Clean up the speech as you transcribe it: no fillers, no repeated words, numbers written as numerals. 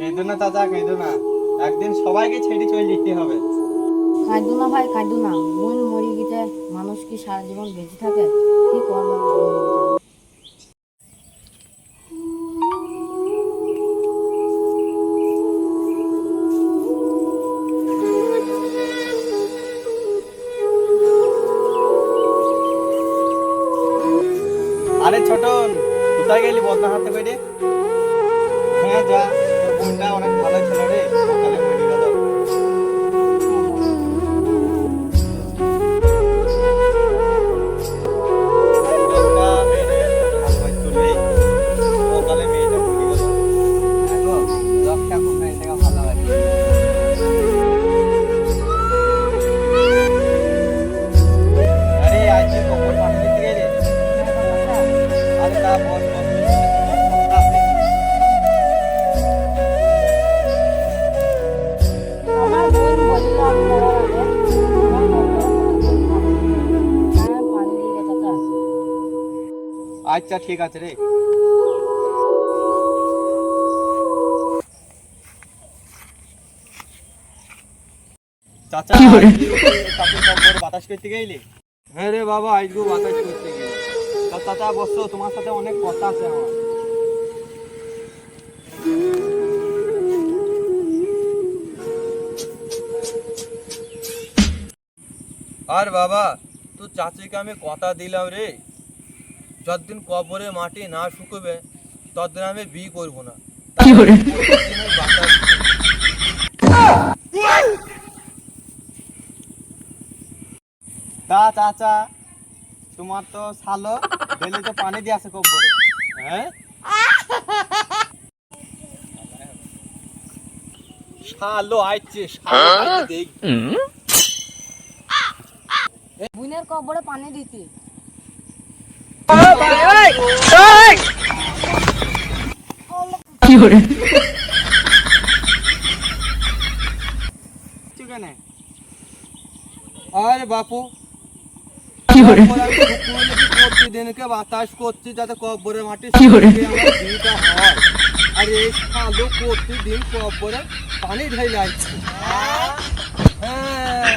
কেঁদো না চাচা, কেঁদো না, একদিন সবাইকে ছেড়ে চলে যেতে হবে। কাঁদু না ভাই, কাঁদু না। বোন মরে গেছে, মানুষ কি সারা জীবন বেঁচে থাকে? কি করবো? আরে ছোটন, কোথায় গেলি বদনা হাতে করে? হ্যাঁ যা, তোর বোনটা অনেক ভালো ছিল রে, সকালে মরে গেল। একটা মেয়ের ভালোবাসতো রে, সকালে মেয়েটা মরে গেল। দেখো, লোকটা খুব মেয়েটাকে ভালোবাসে। আরে আজ যে কবর পানি দিতে গেলে? আরে তা বল বল, কথা আছে। আমার বোন বলল আমি মরার আগে আমার পানি দিয়ে চাচা। আচ্ছা ঠিক আছে রে। চাচা চাচা কবর বাতাস করতে গেলি? হ্যাঁ রে বাবা, আজকে বাতাস করতে গেলি। তা চাচা বসো, তোমার সাথে অনেক কথা আছে আমার। আর বাবা, তুই চাচিকে আমি কথা দিলাম রে, যতদিন কবরে মাটি না শুকবে ততদিন আমি বিয়ে করবো না। প্রত্যেকদিন ওই বাতাস। তা চাচা, তোমার তো শালো ডেলি তো পানি দিয়ে আসে কবরে, হ্যাঁ? শালো আইছে, শালো আইছে দেখ। বোনের কবরে পানি দিতি। কেন? আরে বাপু, প্রতিদিনকে বাতাস করছি যাতে কবরে মাটি শুকিয়ে আমার বিয়েটা হয়। আর এই শালো প্রতিদিন কবরে পানি ঢেলে আসছে। হ্যাঁ